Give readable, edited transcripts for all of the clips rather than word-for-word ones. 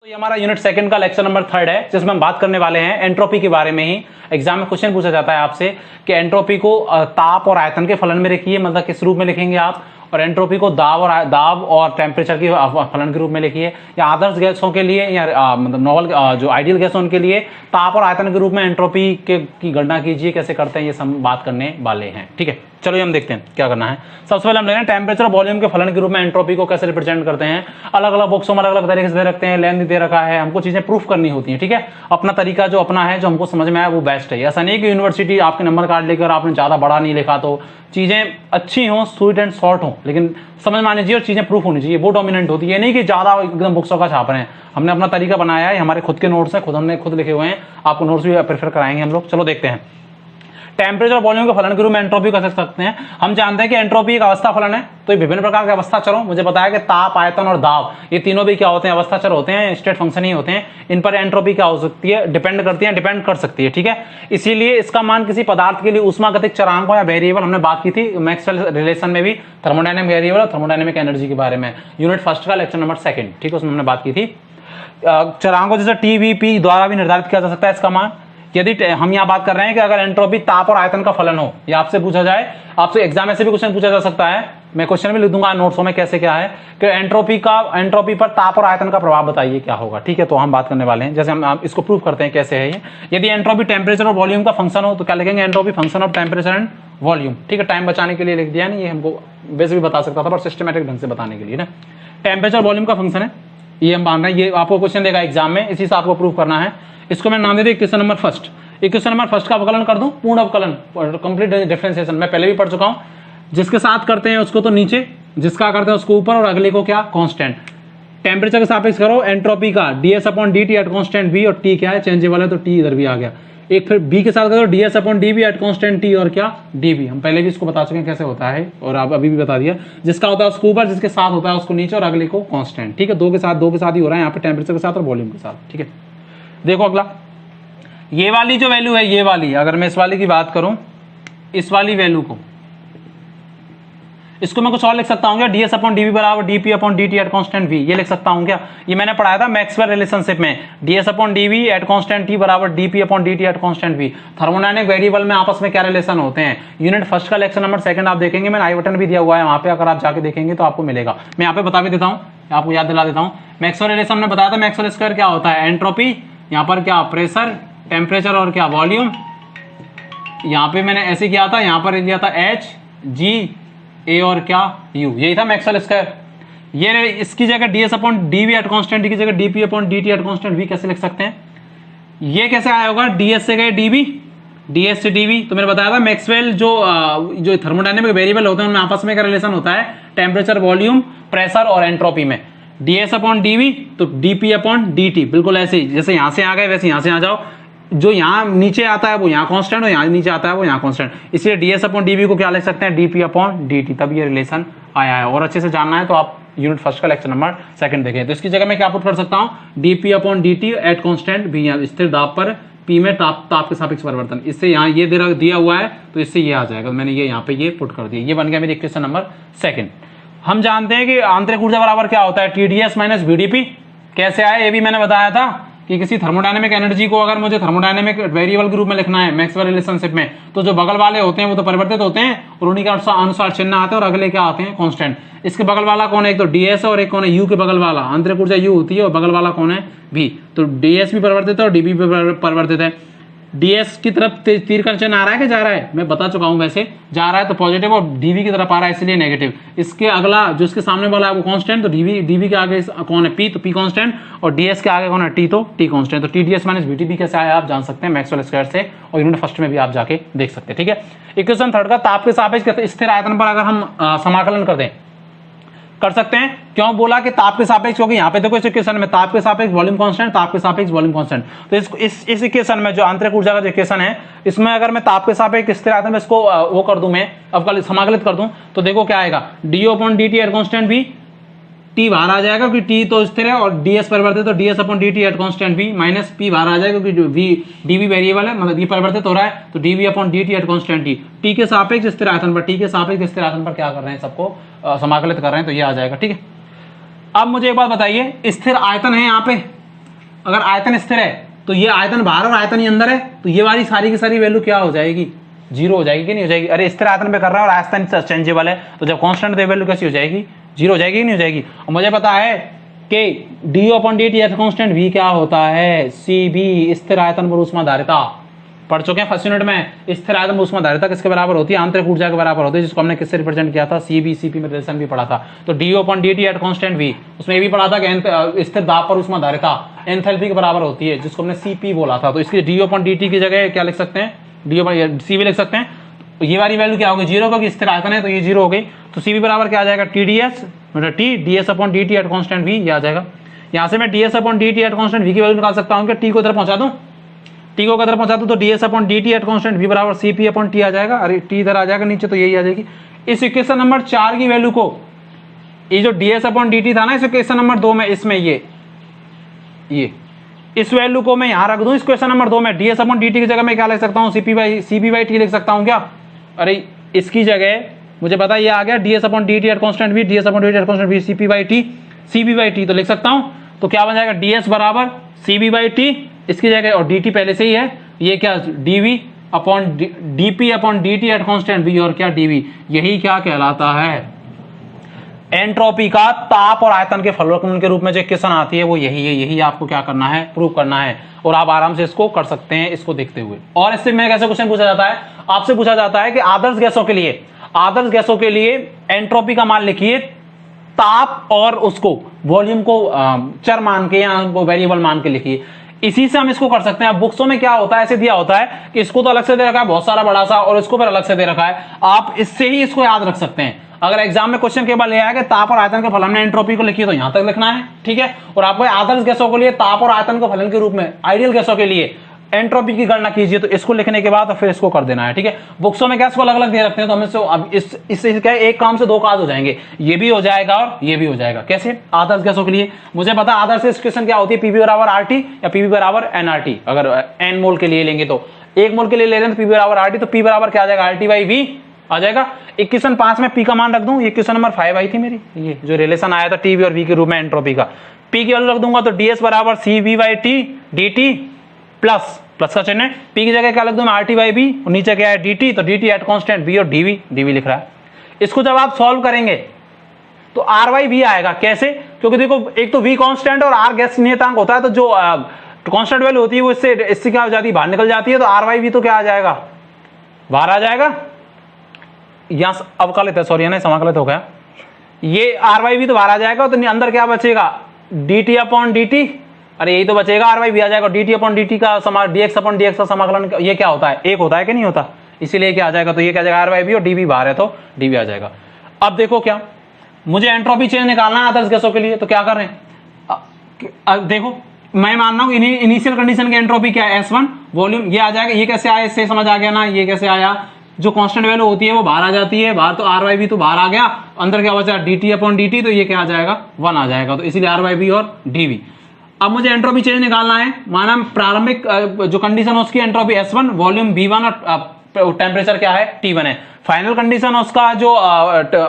तो ये हमारा यूनिट सेकंड का लेक्चर नंबर 3 है, जिसमें हम बात करने वाले हैं एंट्रोपी के बारे में ही। एग्जाम में क्वेश्चन पूछा जाता है आपसे कि एंट्रोपी को ताप और आयतन के फलन में लिखिए, मतलब किस रूप में लिखेंगे आप, और एंट्रोपी को दाब और टेम्परेचर के फलन के रूप में लिखिए, या आदर्श गैसों के लिए या मतलब नॉर्मल जो आइडियल गैस उनके लिए ताप और आयतन के रूप में एंट्रोपी की गणना कीजिए, कैसे करते हैं ये सब बात करने वाले हैं। ठीक है, चलो ये हम देखते हैं क्या करना है। सबसे पहले हम ले रहे हैं टेम्परेचर और वॉल्यूम के फलन के रूप में एंट्रोपी को कैसे रिप्रेजेंट करते हैं। अलग अलग बॉक्सों में अलग अलग तरीके से दे रखते हैं, लेंथ दे रखा है, हमको चीजें प्रूफ करनी होती है। ठीक है, अपना तरीका जो अपना है, जो हमको समझ में आया वो बेस्ट है। ऐसा नहीं कि यूनिवर्सिटी आपके नंबर कार्ड लेकर आपने ज्यादा बड़ा नहीं लिखा तो चीजें अच्छी हों, स्वीट एंड शॉर्ट हों, लेकिन समझ में आनी चाहिए और चीजें प्रूफ होनी चाहिए, वो डोमिनेंट होती है। नहीं कि ज्यादा एकदम बुक्सों का छाप रहे हैं। हमने अपना तरीका बनाया है, हमारे खुद के नोट्स हैं, हमने खुद लिखे हुए हैं, आपको नोट्स भी प्रेफर कराएंगे हम लोग। चलो देखते हैं। टेम्परेचर और वॉल्यूम के फलन के रूप में एंट्रोपी कर सकते हैं। हम जानते हैं कि एंट्रोपी एक अवस्था फलन है, तो ये विभिन्न प्रकार के अवस्था चरों, मुझे बताया कि ताप, आयतन और दाब, ये तीनों भी क्या होते हैं, अवस्था चर होते हैं, स्टेट फंक्शन ही होते हैं। इन पर एंट्रोपी क्या हो सकती है, डिपेंड कर सकती है। ठीक है, इसीलिए इसका मान किसी पदार्थ के लिए ऊष्मागतिक चरांक या वेरिएबल, हमने बात की थी मैक्सवेल रिलेशन में भी, थर्मोडायनेमिक वेरिएबल और थर्मोडायनेमिक एनर्जी के बारे में, यूनिट फर्स्ट का लेक्चर नंबर 2। ठीक है, उसमें हमने बात की थी। चरांकों जैसे टीवीपी द्वारा भी निर्धारित किया जा सकता है इसका मान। यदि हम यहाँ बात कर रहे हैं कि अगर एंट्रोपी ताप और आयतन का फलन हो, या आपसे पूछा जाए, आपसे एग्जाम में से भी क्वेश्चन पूछा जा सकता है, मैं क्वेश्चन भी लिख दूंगा नोट्सों में कैसे क्या है, कि एंट्रोपी पर ताप और आयतन का प्रभाव बताइए क्या होगा। ठीक है, तो हम बात करने वाले हैं, जैसे हम इसको प्रूव करते हैं कैसे है ये। यदि एंट्रोपी टेम्परेचर और वॉल्यूम का फंक्शन हो तो क्या लिखेंगे, entropy function of temperature and volume. ठीक है, टाइम बचाने के लिए लिख दिया, नहीं ये हमको वैसे भी बता सकता था, पर सिस्टमेटिक ढंग से बताने के लिए ना। टेम्परेचर वॉल्यूम का फंक्शन है, ये हम मान रहे हैं, ये आपको क्वेश्चन देगा एग्जाम में, इसी से आपको प्रूव करना है। इसको मैं नाम दे दिया question number first. Equation number first का अवकलन कर दूं, पूर्ण अवकलन, कंप्लीट डिफरेंशिएशन, मैं पहले भी पढ़ चुका हूं। जिसके साथ करते हैं उसको तो नीचे, जिसका करते हैं उसको ऊपर, और अगले को क्या, कांस्टेंट। टेम्परेचर के सापेक्ष करो एंट्रोपी का ds/dt एट कांस्टेंट v, और t क्या है, चेंजेबल है तो t इधर भी आ गया। एक फिर b के साथ करो ds/dv एट कांस्टेंट t, और क्या, dv। हम पहले भी इसको बता चुके हैं कैसे होता है, और आप अभी भी बता दिया। जिसका होता है उसको ऊपर, जिसके साथ होता है उसको नीचे, और अगले को कांस्टेंट। ठीक है, दो के साथ ही हो रहा है यहाँ पे, टेम्परेचर के साथ और वॉल्यूम के साथ। ठीक है, देखो अगला, ये वाली जो वैल्यू है, ये वाली, अगर मैं इस वाली की बात करूं, इस वाली वैल्यू को, इसको मैं कुछ और लिख सकता हूं क्या, ds/dv बराबर dp/dt एट कांस्टेंट v, ये लिख सकता हूं क्या। ये मैंने पढ़ाया था मैक्सवेल रिलेशनशिप में, ds/dv एट कांस्टेंट t बराबर dp/dt at constant v। Thermodynamic variable में आपस में क्या रिलेशन होते हैं, यूनिट फर्स्ट का लेक्चर नंबर 2 आप देखेंगे, मैंने आई बटन भी दिया हुआ है वहां पे, अगर आप जाके देखेंगे तो आपको मिलेगा। मैं यहाँ पे बता भी देता हूँ, आपको याद दिला देता हूँ। मैक्सवेल रिलेशन में बताया था, मैक्सवेल स्क्वायर क्या होता है, एंट्रोपी, यहाँ पर क्या, प्रेशर, टेम्परेचर और क्या, वॉल्यूम। यहां पे मैंने ऐसे किया था, यहां पर लिया था h g a और क्या, u, यही था मैक्सवेल स्क्वायर। ये इसकी जगह ds/dv एट कांस्टेंट की जगह dp/dt एट कांस्टेंट v कैसे लिख सकते हैं। ये कैसे आया होगा, ds से गए dv, ds से dv। तो मैंने बताया था मैक्सवेल जो थर्मोडायनेमिक वेरिएबल होते हैं उनमें आपस में क्या रिलेशन होता है, टेम्परेचर, वॉल्यूम, प्रेशर और एंट्रोपी में। ds/dv तो dp/dt, बिल्कुल ऐसे ही, जैसे यहां से आ गए वैसे यहां से आ जाओ। जो यहाँ नीचे आता है वो यहाँ कांस्टेंट, और यहाँ नीचे आता है वो यहाँ कांस्टेंट, इसलिए ds/dv को क्या लिख सकते हैं, dp/dt। तब ये रिलेशन आया है, और अच्छे से जानना है तो आप यूनिट फर्स्ट का लेक्चर नंबर 2 देखें। तो इसकी जगह मैं क्या पुट कर सकता हूँ, dp/dt एट कांस्टेंट v, स्थिर दाब पर p में ताप के सापेक्ष परिवर्तन। इससे यहाँ ये दिया हुआ है तो इससे ये आ जाएगा, मैंने ये यहाँ पे ये पुट कर दिया, ये बन गया मेरी क्वेश्चन नंबर 2। हम जानते हैं कि आंतरिक ऊर्जा बराबर क्या होता है, TdS माइनस VdP। कैसे आया ये भी मैंने बताया था, कि किसी थर्मोडायनेमिक एनर्जी को अगर मुझे थर्मोडायनेमिक वेरिएबल के रूप में लिखना है मैक्सवेल रिलेशनशिप में, तो जो बगल वाले होते हैं वो तो परिवर्तित होते हैं और उन्हीं के अनुसार चिन्ह आते हैं, और अगले क्या आते हैं, कांस्टेंट। इसके बगल वाला कौन है, एक तो ds है और एक कौन है, u के बगल वाला, आंतरिक ऊर्जा u होती है, और बगल वाला कौन है, v। तो ds भी परिवर्तित है और dp भी परिवर्तित है। ds की तरफ तीर का चिन्ह आ रहा है कि जा रहा है, मैं बता चुका हूं, वैसे जा रहा है तो पॉजिटिव, और dv की तरफ आ रहा है इसलिए नेगेटिव। इसके अगला जो इसके सामने वाला है वो कांस्टेंट, तो dv के आगे कौन है, p, तो p कांस्टेंट, और ds के आगे कौन है, t, तो t कांस्टेंट। तो TdS माइनस VdP कैसे आया आप जान सकते हैं मैक्सवेल स्क्वायर से, और यूनिट फर्स्ट में भी आप जाके देख सकते हैं। ठीक है, इक्वेशन थर्ड का, ताप के सापेक्ष स्थिर आयतन पर अगर हम समाकलन कर दें, कर सकते हैं। क्यों बोला कि ताप के सापेक्ष, क्योंकि यहाँ पे देखो इस इक्वेशन में ताप के सापेक्ष वॉल्यूम कांस्टेंट, ताप के सापेक्ष वॉल्यूम कांस्टेंट। तो इस इक्वेशन में जो आंतरिक ऊर्जा का जो इक्वेशन है, इसमें अगर मैं ताप के सापेक्ष स्थिर आयतन में इसको वो कर दूं, मैं अब समाकलित कर दूं, तो देखो क्या आएगा, du/dt at constant v, t बाहर आ जाएगा क्योंकि t तो स्थिर है, और ds परिवर्तित, तो ds/dt at constant v minus p बाहर आ जाएगा क्योंकि dv वेरिएबल है, मतलब ये परिवर्तित हो रहा है, तो dv/dt एट कांस्टेंट t के सापेक्ष स्थिर आयतन पर, t के सापेक्ष स्थिर आयतन पर क्या कर रहे हैं, सबको समाकलित कर रहे हैं, तो ये आ जाएगा। ठीक है, अब मुझे एक बात बताइए, स्थिर आयतन है यहाँ पे, अगर आयतन स्थिर है तो ये आयतन बाहर और आयतन ही अंदर है, तो ये वाली सारी की सारी वैल्यू क्या हो जाएगी, जीरो हो जाएगी कि नहीं हो जाएगी। अरे स्थिर आयतन पे कर रहा है और आयतन चेंजेबल है, तो जब कांस्टेंट तो वैल्यू कैसी हो जाएगी, जीरो हो जाएगी कि नहीं हो जाएगी। और मुझे पता है कि du/dt एट कांस्टेंट v क्या होता है, Cv स्थिर आयतन पर ऊष्माधारिता, पढ़ चुके हैं फर्स्ट यूनिट में। स्थिर आयतन पर ऊष्माधारिता किसके बराबर होती है, आंतरिक ऊर्जा के बराबर होती है, जिसको हमने किससे रिप्रेजेंट किया था, Cv Cp में रिलेशन भी पढ़ा था। तो du/dt एट कांस्टेंट v, उसमें ये भी पढ़ा था कि स्थिर दाब पर ऊष्माधारिता एंथैल्पी के बराबर होती है, जिसको हमने Cp बोला था। तो इसकी du/dt की जगह क्या लिख सकते हैं, Cv लिख सकते हैं। तो ये वाली वैल्यू क्या होगी, जीरो, क्योंकि स्थिर आयतन है तो ये जीरो हो गई। तो Cv बराबर क्या आ जाएगा, TdS मतलब T ds/dt at constant v, ये आ जाएगा। यहाँ से मैं ds/dt एट कांस्टेंट v की वैल्यू निकाल सकता हूँ कि T को इधर पहुंचा दूं, T को इधर पहुंचा दूं तो ds/dt एट कांस्टेंट v बराबर Cp/T आ जाएगा। अरे T इधर आ जाएगा नीचे, तो यही आ जाएगी। इस इक्वेशन नंबर 4 की वैल्यू को, ये जो ds/dt था ना इस इक्वेशन नंबर 2 में, इसमें ये इस वैल्यू को मैं यहाँ रख दूं इस क्वेश्चन नंबर 2 में, ds/dt की जगह मैं क्या लिख सकता हूँ, Cp/T लिख सकता हूँ क्या। अरे इसकी जगह मुझे पता ये आ गया ds/dt at constant v, ds/dt at constant v Cp/T तो लिख सकता हूँ। तो क्या बन जाएगा, ds बराबर Cp/T इसकी जगह, और dt पहले से ही है, ये क्या dp/dt एट कांस्टेंट v, और क्या dv, यही क्या कहलाता है, एंट्रोपी का ताप और आयतन के फलक के रूप में जो इक्वेशन आती है वो यही है। यही आपको क्या करना है, प्रूव करना है, और आप आराम से इसको कर सकते हैं इसको देखते हुए। और इससे में कैसे क्वेश्चन पूछा जाता है, आपसे पूछा जाता है कि आदर्श गैसों के लिए एंट्रोपी का मान लिखिए, ताप और उसको वॉल्यूम को चर मान के या वेरिएबल मान के लिखिए। इसी से हम इसको कर सकते हैं। बुक्सों में क्या होता है, ऐसे दिया होता है कि इसको तो अलग से दे रखा है बहुत सारा बड़ा सा, और इसको फिर अलग से दे रखा है, आप इससे ही इसको याद रख सकते हैं। अगर एग्जाम में क्वेश्चन केवल ले आया कि ताप और आयतन के फलन में एंट्रोपी को लिखिए, तो यहां तक लिखना है, ठीक है। और आपको आदर्श गैसों के लिए ताप और आयतन के फलन के रूप में, आइडियल गैसों के लिए एंट्रोपी की गणना कीजिए, तो इसको लिखने के बाद फिर इसको कर देना है, ठीक है। बुक्सों में क्या इसको अलग अलग दे रखते हैं, तो हमें अब इससे क्या एक काम से दो काज हो जाएंगे, ये भी हो जाएगा और ये भी हो जाएगा। कैसे, आदर्श गैसों के लिए मुझे पता आदर्श इक्वेशन क्या होती है, पीवी बराबर आरटी या पीवी बराबर एनआरटी। अगर एन मोल के लिए लेंगे तो, एक मोल के लिए ले लें तो पी बराबर आरटी, तो पी बराबर क्या आ जाएगा, आरटी बाई वी आ जाएगा। इक्वेशन 5 में पी का मान रख दूं, ये इक्वेशन नंबर 5 आई थी मेरी, ये जो रिलेशन आया था टीवी और वी के रूप में एंट्रोपी का, पी की वैल्यू रख दूंगा तो ds बराबर Cv by T dt plus का चिन्ह है, पी की जगह क्या लिख दूं मैं, RT बाई बी, और नीचे क्या है dt, तो dt एट कांस्टेंट v और dv लिख रहा है। इसको जब आप सॉल्व करेंगे तो r बाई v आएगा। कैसे, क्योंकि देखो एक तो v कांस्टेंट और r गैस नियतांक होता है, तो जो कांस्टेंट वैल्यू होती है वो इससे क्या हो जाती है, बाहर निकल जाती है, तो r बाई v तो क्या आ जाएगा, बाहर आ जाएगा। यहां अवकलित है, सॉरी है ना, समाकलित हो गया, ये r बाई v तो बाहर आ जाएगा, तो अंदर क्या बचेगा, dt अपॉन dt, अरे यही तो बचेगा, r बाई v आ जाएगा, dt अपॉन dt का dx अपॉन dx का समाकलन ये क्या होता है, एक होता है कि नहीं होता, इसीलिए क्या आ जाएगा, तो ये क्या आ जाएगा, r बाई v, और dv बाहर है तो dv आ जाएगा। अब देखो क्या, मुझे एंट्रोपी चेंज निकालना है आदर्श गैसों के लिए, तो क्या कर रहे हैं, देखो मैं मान रहा हूं इनिशियल कंडीशन की एंट्रोपी क्या है, S1 वॉल्यूम, ये आ जाएगा, ये कैसे आया, इससे समझ आ गया ना, ये कैसे आया, जो कांस्टेंट वैल्यू होती है वो बाहर आ जाती है, बाहर तो r बाई v तो बाहर आ गया, अंदर क्या बचा dt अपॉन dt, तो ये क्या आ जाएगा 1 आ जाएगा, तो इसीलिए r बाई v और dv। अब मुझे एंट्रोपी चेंज निकालना है, माना प्रारंभिक जो कंडीशन है उसकी एंट्रोपी S1 वॉल्यूम V1 और टेम्परेचर क्या है T1 है, फाइनल कंडीशन उसका जो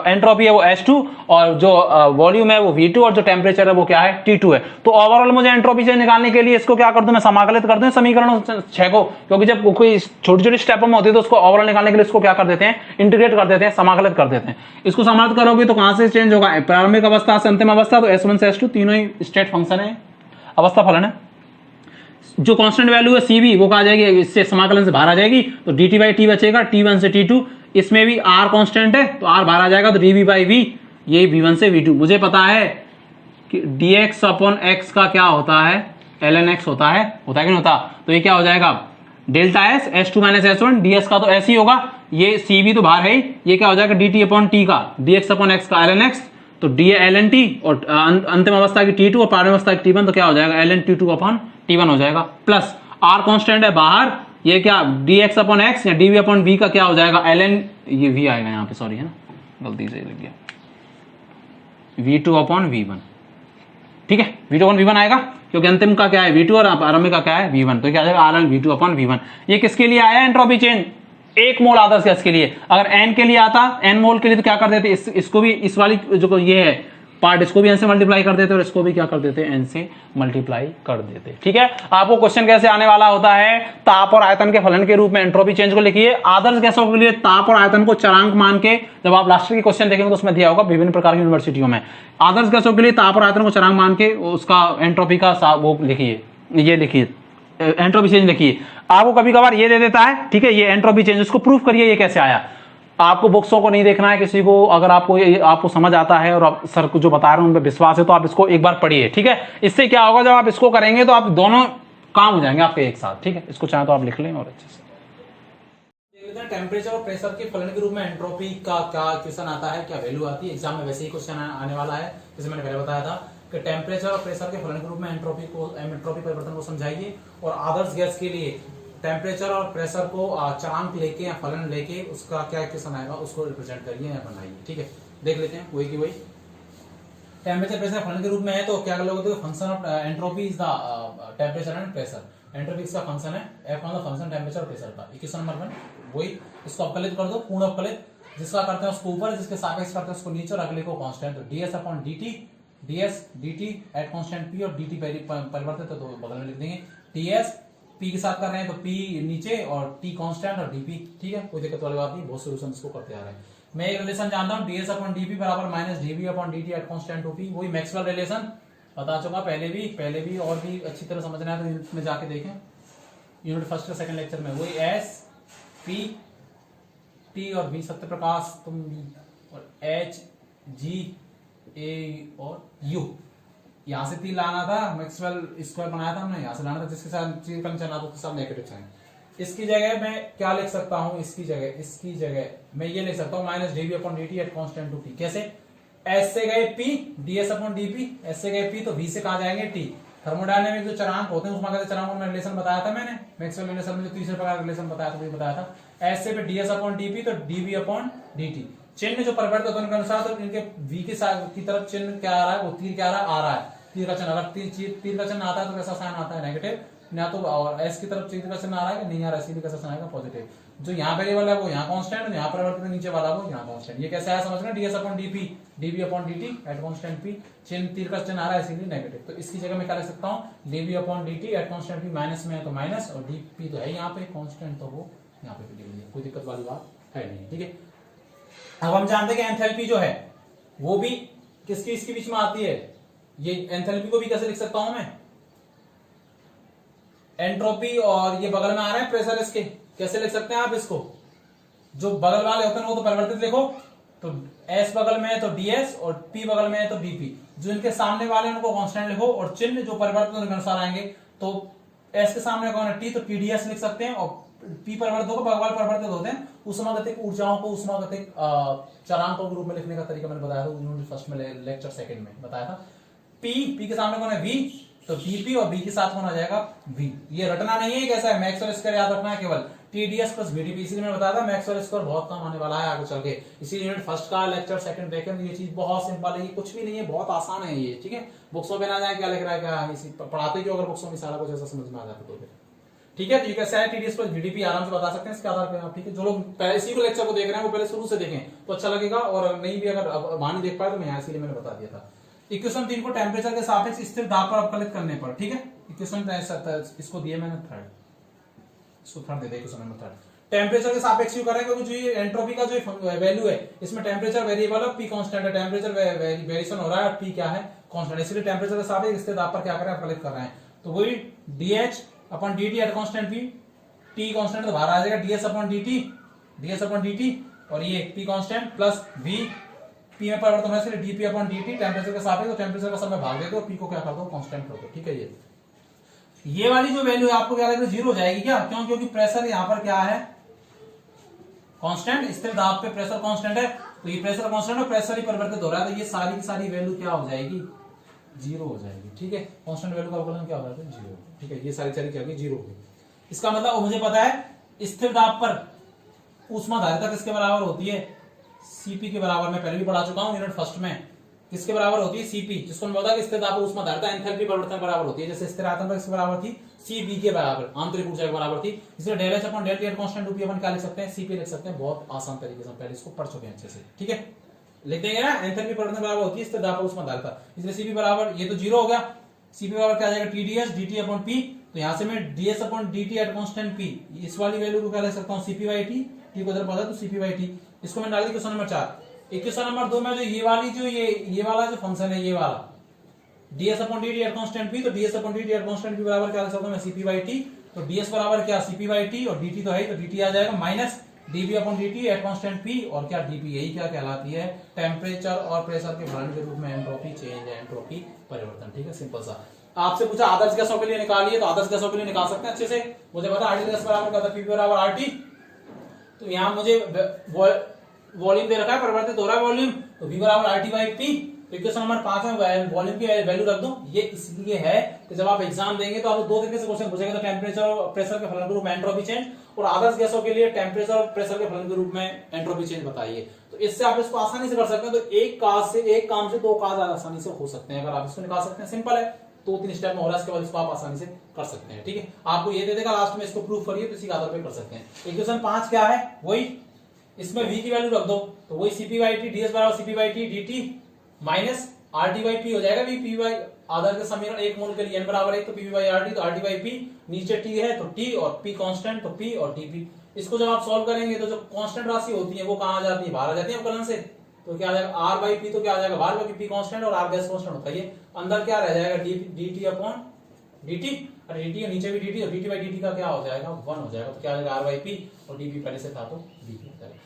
एंट्रोपी है वो S2 और जो वॉल्यूम है वो V2 और जो टेम्परेचर है वो क्या है T2 है। तो ओवरऑल मुझे एंट्रोपी चेंज निकालने के लिए इसको क्या कर दूं मैं, समाकलित कर दूं समीकरण 6 को, क्योंकि जब कोई छोटी छोटी स्टेप में होती है तो उसको ओवरऑल निकालने के लिए इसको क्या कर देते हैं, इंटीग्रेट कर देते हैं, समाकलित कर देते हैं। इसको समाकलित करोगे तो कहां से चेंज होगा, प्रारंभिक अवस्था से अंतिम अवस्था, तो S1 से S2 तीनों ही स्टेट फंक्शन है, अवस्था फलन है। जो कांस्टेंट वैल्यू है Cv वो कहा जाएगी, इससे समाकलन से बाहर आ जाएगी, तो dt बाई टी बचेगा, T1 से T2, इसमें भी r कांस्टेंट है तो r बाहर आ जाएगा, तो dv बाई v, ये V1 से V2। मुझे पता है कि dx अपॉन x का क्या होता है, ln x होता है कि नहीं होता, तो ये क्या हो जाएगा delta s, S2 minus S1, ds का तो s ही होगा, ये Cv तो बाहर है ही, ये क्या हो जाएगा dt अपॉन t का dx अपॉन x का ln x, तो d ln t, और अंतिम अवस्था की T2 और प्रारंभिक अवस्था की T1, तो क्या हो जाएगा ln T2 अपॉन T1 हो जाएगा, प्लस r कांस्टेंट है बाहर, ये क्या dx अपॉन x या dv अपॉन v का क्या हो जाएगा ln, ये v आएगा यहाँ पे, सॉरी है ना, गलती से लग गया, v2 अपॉन v1, ठीक है, v2 अपॉन v1 आएगा, क्योंकि अंतिम का क्या है v2 और प्रारंभिक का क्या है v1, तो क्या आ जाएगा ln v2 अपॉन v1। ये किसके लिए आया एंट्रोपी चेंज, 1 मोल आदर्श गैस के लिए। अगर n के लिए आता, n मोल के लिए, तो क्या कर देते, इसको भी, इस वाली जो ये है पार्ट इसको भी n से मल्टीप्लाई कर देते और इसको भी क्या कर देते, n से मल्टीप्लाई कर देते। ठीक है, आपको क्वेश्चन कैसे आने वाला होता है, ताप और आयतन के फलन के रूप में एंट्रोपी चेंज को लिखिए। आदर्श गैसों के लिए ताप और आयतन को चरांक मान के, जब आप लास्ट की क्वेश्चन देखेंगे तो उसमें दिया होगा विभिन्न प्रकार की यूनिवर्सिटियों में, आदर्श गैसों के लिए ताप और आयतन को चरांक मान के उसका एंट्रोपी का वो लिखिए, ये लिखिए एंट्रोपी चेंज लिखिए। आपको कभी कभार ये दे देता है, ठीक है, ये एंट्रोपी चेंज, उसको प्रूफ करिए ये कैसे आया। आपको बुक्सों को नहीं देखना है किसी को, अगर आपको समझ आता है और आप सर को जो बता रहे हैं उन पर विश्वास है तो आप इसको एक बार पढ़िए। ठीक है, इससे क्या होगा, जब आप इसको करेंगे तो आप दोनों काम हो जाएंगे आपके एक साथ। ठीक है, इसको चाहे तो आप लिख लें और अच्छे से टेम्परेचर और प्रेशर के फलन के रूप में एंट्रोपी का क्या क्वेश्चन आता है, क्या वैल्यू आती है। एग्जाम में वैसे ही क्वेश्चन आने वाला है, जैसे मैंने पहले बताया था कि टेम्परेचर और प्रेशर के फलन के रूप में एंट्रोपी परिवर्तन को समझाइए। और आदर्श गैस के लिए टेम्परेचर और प्रेशर को चरांक लेके या फलन लेके उसका क्या क्वेश्चन आएगा उसको रिप्रेजेंट करिए या बनाइए। ठीक है, देख लेते हैं वही की वही। टेम्परेचर प्रेशर फलन के रूप में है तो क्या कर लोगे, function of entropy is the temperature and pressure. Entropy इसका फंक्शन है, एफ मतलब फंक्शन टेम्परेचर और प्रेशर का। इक्वेशन नंबर 1 वही, इसको अपकलित कर दो, पूर्ण अपकलित, जिसका करते हैं उसको ऊपर, जिसके सापेक्ष करते हैं उसको नीचे और अगले को कांस्टेंट। तो ds upon dt, ds dt at constant p और dt परिवर्तित है तो बगल में लिख देंगे ds p के साथ कर रहे हैं तो p नीचे और t कांस्टेंट और dp। ठीक है, कोई दिक्कत वाली बात नहीं, बहुत सोल्यूशन इसको करते आ रहे हैं। मैं एक रिलेशन जानता हूं, ds अपॉन dp बराबर minus dv upon dt at constant to p। वही मैक्सवेल रिलेशन बता चुका पहले भी और भी अच्छी तरह समझना है तो यूनिट में जाके देखें, यूनिट फर्स्ट और सेकंड लेक्चर में। वही s p t और v सत्य प्रकाश तुम और h g a और u, यहां से 3 लाना था, मैक्सवेल स्क्वायर बनाया था हमने, यहां से लाना था, जिसके साथ चीज का निशान आता उसके साथ नेगेटिव साइन। इसकी जगह मैं क्या लिख सकता हूं, इसकी जगह मैं ये लिख सकता हूं minus dv upon dt at constant to t। कैसे, s से गए p, ds upon dp, s से गए p तो v से कहां जाएंगे t। थर्मोडायनेमिक जो चरांक होते हैं उसमें कैसे चरांकों में रिलेशन बताया था मैंने, मैक्सवेल रिलेशन में जो तीसरे प्रकार का रिलेशन बताया था वही बताया था। s से पे ds अपॉन dp तो dv अपॉन dt। चिन्ह जो परिवर्तित होने के अनुसार तो इनके v की तरफ चिन्ह क्या आ रहा है, वो तीर क्या आ रहा है, तीर का चिन्ह। अगर तीर का चिन्ह आता है तो कैसा साइन आता है, नेगेटिव, ना तो और s की तरफ तीर का चिन्ह आ रहा है कि नहीं आ रहा है, इसीलिए कैसा साइन आएगा, पॉजिटिव। जो यहाँ वेरिएबल है वो यहाँ कांस्टेंट, यहाँ परिवर्तित नीचे वाला वो यहाँ कांस्टेंट। ये कैसे आया समझना, ds upon dp dv upon dt at constant p, चिन्ह तीर का चिन्ह आ रहा है इसीलिए नेगेटिव। तो इसकी जगह मैं क्या लिख सकता हूँ, dv upon dt at constant p, minus में है तो माइनस और dp तो है यहाँ पे कांस्टेंट तो वो यहाँ पे लिख दिया, कोई दिक्कत वाली बात है नहीं। ठीक है, अब हम जानते हैं कि एंथैल्पी जो है वो भी किसकी इसके बीच में आती है। ये एंथैल्पी को भी कैसे लिख सकता हूं मैं, एंट्रोपी और ये बगल में आ रहा है प्रेशर, इसके कैसे लिख सकते हैं आप इसको, जो बगल वाले होते हैं वो तो परिवर्तित लिखो, तो s बगल में है तो ds और p बगल में है तो dp। जो इनके सामने वाले उनको कांस्टेंट लिखो और चिन्ह जो परिवर्तित होने के अनुसार आएंगे, तो s के सामने कौन है t तो tds लिख सकते हैं, और p परिवर्तित होगा, बगल परिवर्तित होते हैं। उष्मागतिक ऊर्जाओं को उष्मागतिक चरांकों के रूप में लिखने का तरीका मैंने बताया था यूनिट फर्स्ट में, लेक्चर सेकंड में बताया था। p के सामने कौन है v तो dp और b के साथ कौन आ जाएगा v। ये रटना नहीं है, कैसा है मैक्सवेल स्क्वायर याद रखना है केवल, TDS प्लस VDP। इसीलिए मैंने बताया था मैक्सवेल स्क्वायर बहुत काम आने वाला है आगे चल के, इसीलिए यूनिट फर्स्ट का लेक्चर सेकंड देखें। ये चीज बहुत सिंपल है, ये कुछ भी नहीं है, बहुत आसान है ये। ठीक है, बुक्सों पे ना जाए क्या लिख रहा है क्या, इसी पढ़ाते क्यों, अगर बुक्सों में सारा कुछ ऐसा समझ में आ जाता तो। ठीक है, तो ये कैसा है TDS प्लस VDP आराम से बता सकते हैं इसके आधार पर आप। ठीक है, जो लोग पहले इसी को लेक्चर को देख रहे हैं वो पहले शुरू से देखें तो अच्छा लगेगा, और नहीं भी अगर वहां नहीं देख पाए तो मैं इसीलिए मैंने बता दिया था। इक्वेशन 3 को टेम्परेचर के सापेक्ष स्थिर दाब पर अवकलित करने पर, ठीक है, इक्वेशन इसको दिए मैंने थर्ड, इसको थर्ड दे दे इक्वेशन नंबर थर्ड। टेम्परेचर के सापेक्ष क्यों करें, क्योंकि जो ये एंट्रोपी का जो वैल्यू है इसमें टेम्परेचर वेरिएबल है, p कांस्टेंट है, टेम्परेचर वेरिएशन हो रहा है, p क्या है कांस्टेंट, इसलिए टेम्परेचर के सापेक्ष स्थिर दाब पर क्या करें, अवकलित कर रहे हैं। तो वही dh upon dt at constant p, t constant तो बाहर आ जाएगा, ds अपॉन dt और ये p constant plus v, p में परिवर्तन होने से dp अपॉन dt टेम्परेचर के सापेक्ष, तो टेम्परेचर का समय भाग दे दो, p को क्या कर दो कांस्टेंट कर दो। ठीक है, ये वाली जो वैल्यू है आपको क्या लगेगा, जीरो हो जाएगी क्या, क्यों, क्योंकि प्रेशर यहाँ पर क्या है कांस्टेंट, स्थिर दाब पे प्रेशर कांस्टेंट है, तो ये प्रेशर कांस्टेंट और प्रेशर ही परिवर्तित हो रहा है, तो ये सारी की सारी वैल्यू क्या हो जाएगी, जीरो हो जाएगी। ठीक है, कांस्टेंट वैल्यू का अवकलन क्या हो जाएगा, जीरो। ठीक है, ये सारी क्या होगी, जीरो होगी। इसका मतलब मुझे पता है स्थिर दाब पर ऊष्माधारिता किसके बराबर होती है, Cp के बराबर। मैं पहले भी पढ़ा चुका हूं यूनिट फर्स्ट में, किसके बराबर होती है, Cp, जिसको मैं बता कि स्थिर दाब पर ऊष्माधारिता एंथैल्पी परिवर्तन बराबर होती है। जैसे स्थिर आयतन पर किसके बराबर थी, Cv के बराबर, आंतरिक ऊर्जा के बराबर थी, इसलिए del H upon del T at constant 2p अपन क्या लिख सकते हैं, Cp लिख सकते हैं। बहुत आसान तरीके से, पहले इसको पढ़ चुके हैं अच्छे से। ठीक है, लिख देंगे ना, एंथैल्पी परिवर्तन बराबर होती है इस दाब पर उष्मा धारिता, इसलिए सीपी बराबर ये तो 0 हो गया, सीपी बराबर क्या आ जाएगा टीडीएस dt अपॉन पी, तो यहां से मैं ds upon dt at constant p, इस वाली वैल्यू को क्या लिख सकता हूं cp बाई टी, टी को इधर पता तो cp बाई टी, इसको मैं डाल दिया क्वेश्चन नंबर 4। क्वेश्चन नंबर 2 में जो ये वाली जो ये वाला जो फंक्शन है, ये वाला ds upon dt at constant p, तो ds upon dt at constant p बराबर क्या लिख सकता हूं मैं cp बाई टी, तो ds बराबर क्या cp बाई टी और dt तो है तो dt आ जाएगा minus dv upon dt at constant p और क्या dp, यही क्या कहलाती है टेम्परेचर और प्रेशर के फलन के रूप में एंट्रोपी चेंज, एंट्रोपी परिवर्तन। ठीक है, सिंपल सा। आपसे पूछा आदर्श गैसों के लिए निकालिए, तो आदर्श गैसों के लिए निकाल सकते हैं अच्छे से, मुझे पता आइडियल गैस बराबर क्या था, पी बराबर आरटी, तो यहाँ मुझे वॉल्यूम दे रखा है, परिवर्तित हो रहा है वॉल्यूम, तो v बराबर RT by P. Equation number 5 में वॉल्यूम की वैल्यू रख दो, ये इसलिए है कि जब आप एग्जाम देंगे तो आपको दो तरीके से क्वेश्चन पूछेगा, तो टेम्परेचर और प्रेशर के फलन के रूप में एंट्रोपी चेंज, और आदर्श गैसों के लिए टेम्परेचर और प्रेशर के फलन के रूप में एंट्रोपी चेंज बताइए। तो इससे आप इसको आसानी से कर सकते हैं, तो एक काम से दो काज आसानी से हो सकते हैं, अगर आप इसको निकाल सकते हैं, सिंपल है, 2-3 स्टेप में हो रहा है, इसके बाद इसको आप आसानी से कर सकते हैं। ठीक है, आपको ये दे देगा लास्ट में, इसको प्रूफ करिए, तो इसी के आधार पर कर सकते हैं। इक्वेशन 5 क्या है, वही इसमें v की वैल्यू रख दो, तो वही cp बाई टी, ds बराबर cp by T dt minus RT by P हो जाएगा, p बाई आधार का समीकरण 1 मोल के लिए n बराबर 1, तो p बाई RT, तो RT बाई p, नीचे t है तो t और p कांस्टेंट, तो p और dp। इसको जब आप सॉल्व करेंगे तो जो कांस्टेंट राशि होती है वो कहां आ जाती है, बाहर आ जाती है अवकलन से, तो क्या आ जाएगा r बाई p, तो क्या आ जाएगा बाहर, क्योंकि p कांस्टेंट और r गैस कांस्टेंट होता है, ये अंदर क्या रह जाएगा dt अपॉन dt, और dt नीचे भी dt, और dt बाई dt का क्या हो जाएगा 1 हो जाएगा, तो क्या आ जाएगा r बाई p, और dp पहले से था तो dp हो जाएगा।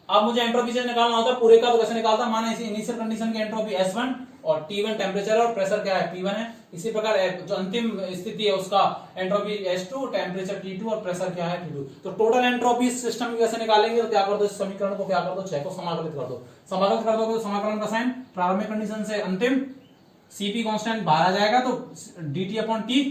अब मुझे एंट्रोपी चेंज निकालना होता है पूरे का, तो कैसे निकालता, माना इसी इनिशियल कंडीशन की एंट्रोपी S1 और T1 टेम्परेचर और प्रेशर क्या है P1 है, इसी प्रकार जो अंतिम स्थिति है उसका एंट्रोपी S2, टेम्परेचर T2 और प्रेशर क्या है T2। तो टोटल एंट्रोपी सिस्टम की कैसे निकालेंगे, तो क्या कर दो, इस समीकरण को क्या कर दो, 6 को समाकलित कर दो, समाकलित कर दोगे तो समाकलन का साइन प्रारंभिक कंडीशन से अंतिम Cp कांस्टेंट बाहर आ जाएगा, तो dt अपॉन T,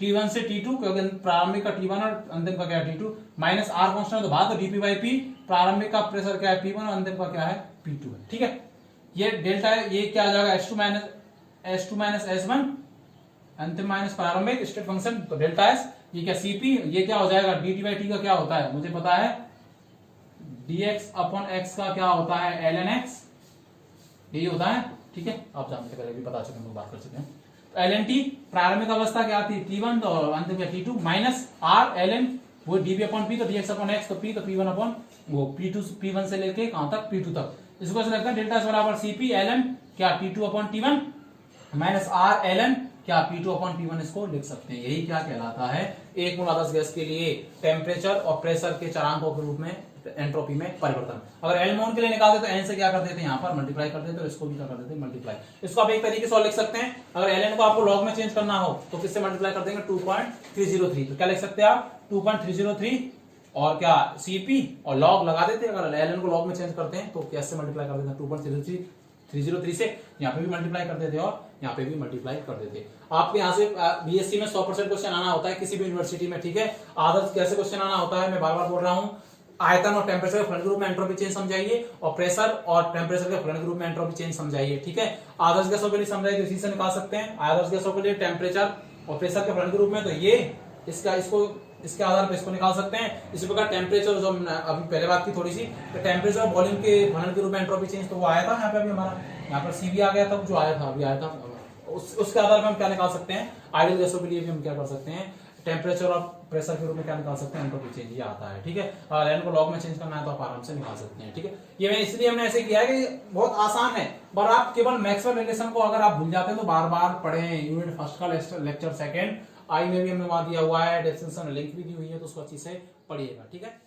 T1 से T2, क्योंकि प्रारंभिक का T1 और अंतिम का क्या है T2, माइनस R कांस्टेंट तो बाहर, तो dp बाई p, प्रारंभिक का प्रेशर क्या है P1 और अंतिम का क्या है P2 है। ठीक है, ये डेल्टा है, ये क्या आ जाएगा S2 माइनस S1, अंतिम माइनस प्रारंभिक स्टेट फंक्शन, तो डेल्टा S, ये क्या Cp, ये क्या हो जाएगा dt बाई t का क्या होता है, मुझे पता है dx अपॉन x का क्या होता है ln x, यही होता है। ठीक है, आप जानते पहले भी पता चुके हैं, बात कर चुके हैं। तो ln t प्रारंभिक अवस्था क्या थी T1, तो अंतिम क्या T2, माइनस r ln वो dv अपॉन p, तो dx अपॉन x, तो p, तो p1 अपॉन वो p1 से लेके कहां तक P2 तक, इसको ऐसे लगता है डेल्टा S बराबर Cp ln क्या T2 upon T1 minus r ln क्या P2 अपॉन P1, इसको लिख सकते हैं। यही क्या कहलाता है एक मोल आदर्श गैस के लिए टेम्परेचर और प्रेशर के चरांकों के रूप में एंट्रोपी में परिवर्तन। अगर एल मोल के लिए निकालते तो एन से क्या कर देते हैं, यहाँ पर मल्टीप्लाई कर देते, और इसको भी क्या कर देते हैं मल्टीप्लाई। इसको आप एक तरीके से और लिख सकते हैं, अगर एल को आपको लॉग में चेंज करना हो तो किससे मल्टीप्लाई कर देंगे 2.303, तो क्या लिख सकते हैं आप 2.303 और क्या Cp और लॉग लगा देते हैं। अगर एल को लॉग में चेंज करते हैं तो कैसे मल्टीप्लाई कर देते हैं 2.303 से, यहाँ पे भी मल्टीप्लाई कर देते और यहाँ पे भी मल्टीप्लाई कर देते। आपके यहाँ से बीएससी में 100% क्वेश्चन आना होता है किसी भी यूनिवर्सिटी में, ठीक है। आदर्श कैसे क्वेश्चन आना होता है मैं बार बार बोल रहा हूँ, आयतन और टेम्परेचर के फलन के रूप में एंट्रोपी चेंज समझाइए और प्रेशर और टेम्परेचर के फलन के रूप में एंट्रोपी चेंज समझाइए, ठीक है। आदर्श गैसों के लिए समझाइए तो इसी से निकाल सकते हैं। आदर्श गैसों के लिए टेम्परेचर और प्रेशर के फलन के रूप में तो ये इसके आधार पर इसको निकाल सकते हैं। इसी प्रकार टेम्परेचर जो अभी पहले बात की थोड़ी सी, तो टेम्परेचर और वॉल्यूम के फलन के रूप में एंट्रोपी चेंज तो वो आया था यहाँ पे, अभी हमारा यहाँ पर सीबी आ गया था, जो आया था अभी आया था, उसके आधार पर हम क्या निकाल सकते हैं। आइडियल गैसों के लिए भी हम क्या कर सकते हैं, टेम्परेचर और प्रेशर के रूप में क्या निकाल सकते हैं, एंट्रोपी चेंज, ये आता है, ठीक है। अगर एन को लॉग में चेंज करना है तो आप आराम से निकाल सकते हैं, ठीक है। ये मैं इसलिए हमने ऐसे किया है कि बहुत आसान है, पर आप केवल मैक्सवेल रिलेशन को अगर आप भूल जाते हैं तो बार बार पढ़ें। यूनिट फर्स्ट का लेक्चर सेकंड आई में भी हमने वहां दिया हुआ है, डिस्क्रिप्शन में लिंक भी दी हुई है, तो उसको अच्छी से पढ़िएगा, ठीक है।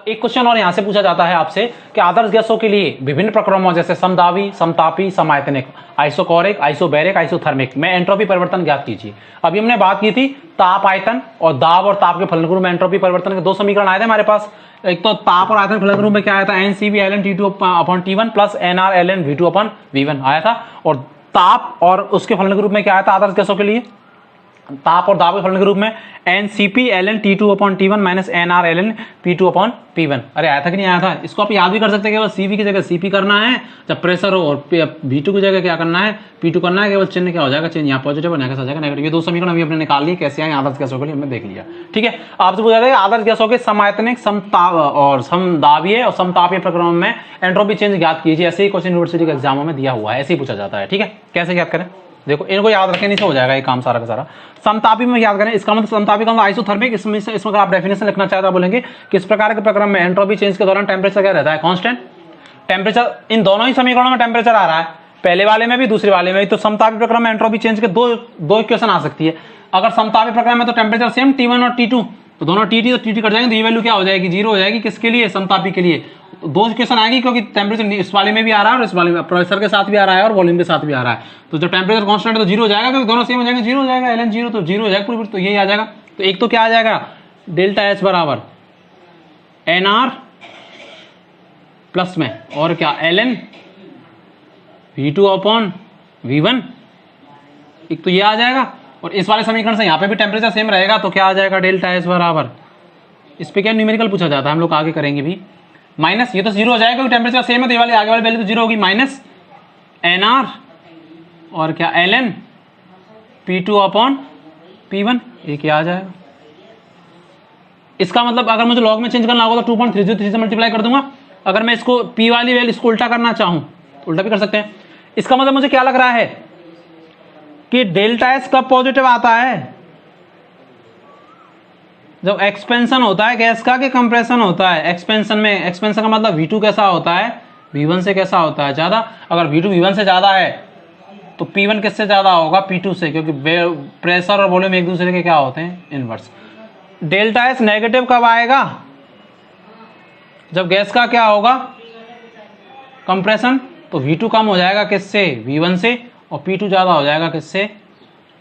एक क्वेश्चन और यहां से पूछा जाता है आपसे कि आदर्श गैसों के लिए विभिन्न प्रक्रमों जैसे समदाबी, समतापी, समायतनिक, आइसोकोरिक, आइसोबैरिक, आइसोथर्मिक में एंट्रोपी परिवर्तन ज्ञात कीजिए। अभी हमने बात की थी ताप, आयतन और दाब और ताप के फलन के रूप में एंट्रोपी परिवर्तन के दो समीकरण आए थे हमारे पास। एक तो ताप और आयतन फलन के रूप में क्या आया था, NCV ln T2 upon T1 plus NR ln V2 upon V1 आया था। और ताप और उसके फलन के रूप में क्या आया था आदर्श गैसों के लिए, ताप और दाब के फलन के रूप में NCP ln T2 upon T1 minus NR ln P2 upon P1। अरे आया था कि नहीं आया था? इसको आप याद भी कर सकते हैं, केवल CV की जगह CP करना है जब प्रेशर हो, और V2 की जगह क्या करना है, P2 करना है। केवल चिन्ह क्या हो जाएगा, चिन्ह यहाँ पॉजिटिव और यहाँ कैसा हो जाएगा नेगेटिव। ये दो समीकरण अभी हमने निकाल लिए, कैसे आए आदर्श गैसों के लिए हमने देख लिया। ठीक है, आपसे पूछा जाएगा आदर्श गैसों के समायतनिक और समदाबीय और समतापीय प्रक्रमों में एंट्रोपी चेंज ज्ञात कीजिए। ऐसे ही क्वेश्चन यूनिवर्सिटी के एग्जामों में दिया हुआ है, ऐसे ही पूछा जाता है। ठीक है, कैसे याद करें, देखो इनको याद रखने से हो जाएगा ये काम सारा का सारा। समतापी में याद करें, इसका मतलब समतापी का मतलब आइसोथर्मिक। इसमें अगर आप डेफिनेशन लिखना चाहते हैं बोलेंगे कि इस प्रकार के प्रक्रम में एंट्रोपी चेंज के दौरान टेम्परेचर क्या रहता है, कांस्टेंट। टेम्परेचर इन दोनों ही समीकरणों में टेम्परेचर आ रहा है, पहले वाले में भी दूसरे वाले में भी। तो समतापी प्रक्रम में एंट्रोपी चेंज के दो इक्वेशन आ सकती है। अगर समतापी प्रक्रम में तो टेम्परेचर सेम T1 और T2, तो दोनों TT तो TT कट जाएंगे, तो ये वैल्यू क्या हो जाएगी, 0 हो जाएगी। किसके लिए, समतापी के लिए। दो इक्वेशन आएगी क्योंकि टेम्परेचर इस वाले में भी आ रहा है और इस वाले में प्रेशर के साथ भी आ रहा है और वॉल्यूम के साथ भी आ रहा है। तो जब टेम्परेचर कांस्टेंट है तो 0 हो जाएगा, क्योंकि दोनों सेम हो जाएंगे, 0 हो जाएगा। ln 0 तो 0 हो जाएगा पूरी, तो यही आ जाएगा। तो एक तो क्या आ जाएगा, डेल्टा एच बराबर NR प्लस में और क्या ln V2 अपॉन V1, एक तो ये आ जाएगा। और इस वाले समीकरण से यहाँ पे भी टेम्परेचर सेम रहेगा, तो क्या आ जाएगा, डेल्टा एच बराबर, इस पे क्या न्यूमेरिकल पूछा जाता है, हम लोग आगे करेंगे भी, माइनस, ये तो 0 हो जाएगा क्योंकि टेम्परेचर सेम है, तो ये वाली आगे वाली वैल्यू तो 0 होगी, माइनस NR और क्या ln P2 अपॉन P1, ये क्या आ जाएगा। इसका मतलब अगर मुझे लॉग में चेंज करना होगा तो 2.303 से मल्टीप्लाई कर दूंगा। अगर मैं इसको P वाली वैल्यू इसको उल्टा करना चाहूं तो उल्टा भी कर सकते हैं। इसका मतलब मुझे क्या लग रहा है कि डेल्टा एस कब पॉजिटिव आता है, जब एक्सपेंशन होता है गैस का, कि कंप्रेशन होता है। एक्सपेंशन में, एक्सपेंशन का मतलब V2 कैसा होता है, V1 से कैसा होता है, ज्यादा। अगर V2 V1 से ज्यादा है तो P1 किससे ज्यादा होगा, P2 से, क्योंकि प्रेशर और वॉल्यूम एक दूसरे के क्या होते हैं, इनवर्स। डेल्टा एस नेगेटिव कब आएगा, जब गैस का क्या होगा, कंप्रेशन। तो V2 कम हो जाएगा किससे, V1 से, और P2 ज्यादा हो जाएगा किससे,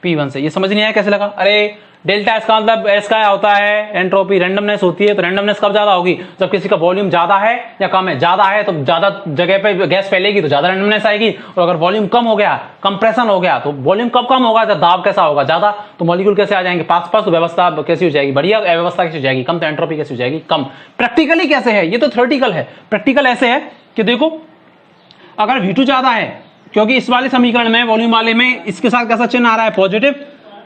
P1 से। ये समझ नहीं आया कैसे लगा। अरे डेल्टा एस का मतलब एस का होता है एंट्रोपी, रैंडमनेस होती है। तो रैंडमनेस कब ज्यादा होगी, जब किसी का वॉल्यूम ज्यादा है या कम है। ज्यादा है तो ज्यादा जगह पे गैस फैलेगी तो ज्यादा रैंडमनेस आएगी, और अगर वॉल्यूम कम हो गया, कंप्रेशन हो गया, तो वॉल्यूम कब कम होगा, जब दाब कैसा होगा, ज्यादा, तो मॉलिक्यूल कैसे आ जाएंगे पास पास, तो व्यवस्था कैसी हो जाएगी, बढ़िया। अव्यवस्था कैसी हो जाएगी, कम। तो एंट्रोपी कैसी हो जाएगी, कम। प्रैक्टिकली कैसे है, ये तो थ्योरेटिकल है। प्रैक्टिकल ऐसे है कि देखो, अगर V2 ज्यादा है, क्योंकि इस वाले समीकरण में वॉल्यूम वाले में इसके साथ कैसा चिन्ह आ रहा है, पॉजिटिव,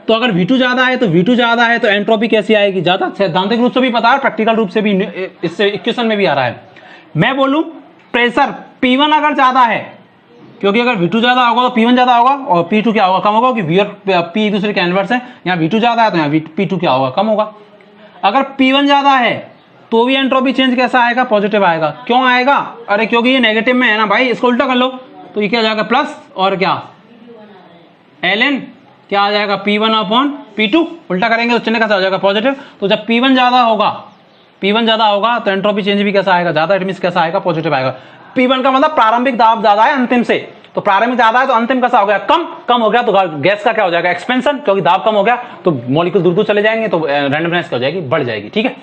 तो अगर V2 ज्यादा है तो V2 ज्यादा है तो एंट्रोपी कैसी आएगी, ज्यादा। सैद्धांतिक रूप से भी पता है, प्रैक्टिकल रूप से भी, इससे इक्वेशन में भी आ रहा है। मैं बोलूं प्रेशर P1 अगर ज्यादा है, क्योंकि अगर V2 ज्यादा होगा तो P1 ज्यादा होगा, और P2 क्या होगा, कम होगा, क्योंकि V और P एक दूसरे के इनवर्स है। यहाँ V2 ज्यादा है तो यहाँ P2 क्या होगा, कम होगा। अगर P1 ज्यादा है तो भी एंट्रोपी चेंज कैसा आएगा, पॉजिटिव आएगा। क्यों आएगा, अरे क्योंकि ये नेगेटिव में है ना भाई, इसको उल्टा कर लो, तो ये क्या जाएगा, प्लस, और क्या ln क्या आ जाएगा, P1 अपॉन P2, उल्टा करेंगे तो चिन्ह कैसा हो जाएगा, पॉजिटिव। तो जब P1 ज्यादा होगा तो एंट्रोपी चेंज भी कैसा आएगा, ज्यादा। इट मींस कैसा आएगा, पॉजिटिव आएगा। P1 का मतलब प्रारंभिक दाब ज्यादा है अंतिम से, तो प्रारंभिक ज्यादा है तो अंतिम कैसा हो गया, कम हो गया। तो गैस का क्या हो जाएगा, एक्सपेंशन, क्योंकि दाब कम हो गया तो मॉलिक्यूल दूर दूर चले जाएंगे, तो रैंडमनेस क्या हो जाएगी, बढ़ जाएगी। ठीक है,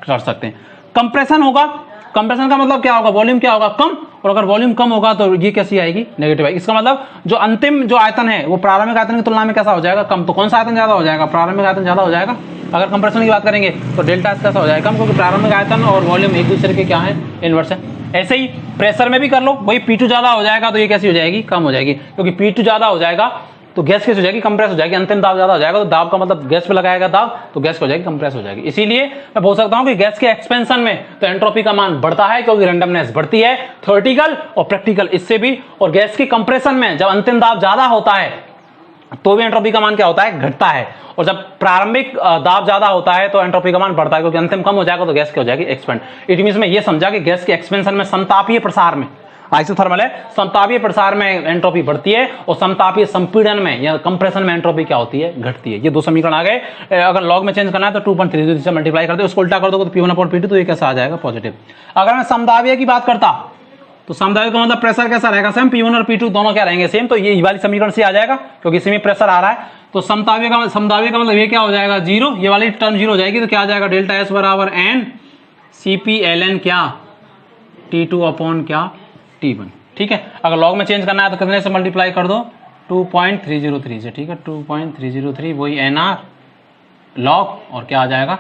कर सकते हैं। कंप्रेशन होगा, कंप्रेशन का मतलब क्या होगा, वॉल्यूम क्या होगा, कम। और अगर वॉल्यूम कम होगा तो ये कैसी आएगी, नेगेटिव आएगी। इसका मतलब जो अंतिम जो आयतन है वो प्रारंभिक आयतन की तुलना में कैसा हो जाएगा, कम। तो कौन सा आयतन ज्यादा हो जाएगा, प्रारंभिक आयतन ज्यादा हो जाएगा। अगर कंप्रेशन की बात करेंगे तो डेल्टा एस कैसा हो जाएगा, कम, क्योंकि प्रारंभिक आयतन और वॉल्यूम एक दूसरे के क्या है, इनवर्स है। ऐसे ही प्रेशर में भी कर लो, वही P2 ज्यादा हो जाएगा तो ये कैसी हो जाएगी, कम हो जाएगी, क्योंकि P2 ज्यादा हो जाएगा तो गैस कैसे हो जाएगी, कंप्रेस हो जाएगी। अंतिम दाब ज्यादा हो जाएगा तो दाब का मतलब गैस पे लगाएगा दाब, तो गैस हो जाएगी, कंप्रेस हो जाएगी। इसीलिए मैं बोल सकता हूं कि गैस के एक्सपेंशन में तो एंट्रोपी का मान बढ़ता है, क्योंकि रैंडमनेस बढ़ती है, थ्योरेटिकल और प्रैक्टिकल इससे भी। और गैस की कंप्रेशन में जब अंतिम दाब ज्यादा होता है तो भी एंट्रोपी का मान क्या होता है, घटता है। और जब प्रारंभिक दाब ज्यादा होता है तो एंट्रोपी का मान बढ़ता है, क्योंकि अंतिम कम हो जाएगा तो गैस क्या हो जाएगी, एक्सपेंड। इट मींस में ये समझा कि गैस के एक्सपेंशन में, समतापीय प्रसार में, आइसोथर्मल है, समतापीय प्रसार में एंट्रोपी बढ़ती है, और समतापीय संपीड़न में या कंप्रेशन में एंट्रोपी क्या होती है, घटती है। ये दो समीकरण आ गए। अगर लॉग में चेंज करना है तो 2.33 से मल्टीप्लाई कर दो, उसको उल्टा कर दो तो P1 अपॉन P2, तो ये कैसा आ जाएगा, पॉजिटिव। अगर मैं समदाबीय की बात करता तो समदाबीय का मतलब प्रेशर कैसा रहेगा, सेम। P1 और P2 दोनों क्या रहेंगे, सेम। तो ये वाली समीकरण से आ जाएगा, क्योंकि इसमें प्रेशर आ रहा है। तो समदाबीय का मतलब ये क्या हो जाएगा, 0, ये वाली टर्म 0 हो जाएगी। तो क्या आ जाएगा, डेल्टा एस बराबर NCP ln क्या, T2 अपॉन क्या, T1। ठीक है, अगर लॉग में चेंज करना है तो कितने से मल्टीप्लाई कर दो, 2.303 से, ठीक है, 2.303 वही NR लॉग और क्या आ जाएगा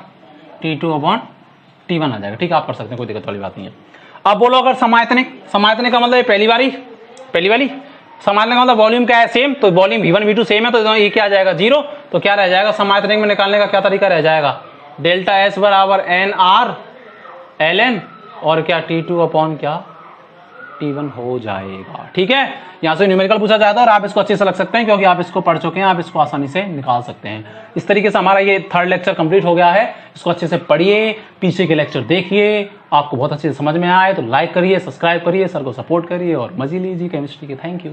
T2/T1 आ जाएगा। ठीक है, आप कर सकते हैं, कोई दिक्कत वाली बात नहीं है। अब बोलो अगर समायतनिक, समायतनिक का मतलब पहली वाली समायतनिक का मतलब वॉल्यूम क्या है, सेम, तो वॉल्यूम V1 V2 सेम है, तो ये क्या आ जाएगा 0। तो क्या रह जाएगा समायतनिक में निकालने का क्या तरीका रह जाएगा, डेल्टा S बराबर NR ln और क्या T2/T1 हो जाएगा। ठीक है, यहाँ से न्यूमेरिकल पूछा जाता है और आप इसको अच्छे से लग सकते हैं क्योंकि आप इसको पढ़ चुके हैं, आप इसको आसानी से निकाल सकते हैं। इस तरीके से हमारा ये 3rd लेक्चर कंप्लीट हो गया है। इसको अच्छे से पढ़िए, पीछे के लेक्चर देखिए, आपको बहुत अच्छे से समझ में आए तो लाइक करिए, सब्सक्राइब करिए, सर को सपोर्ट करिए और मजे लीजिए केमिस्ट्री के। Thank you.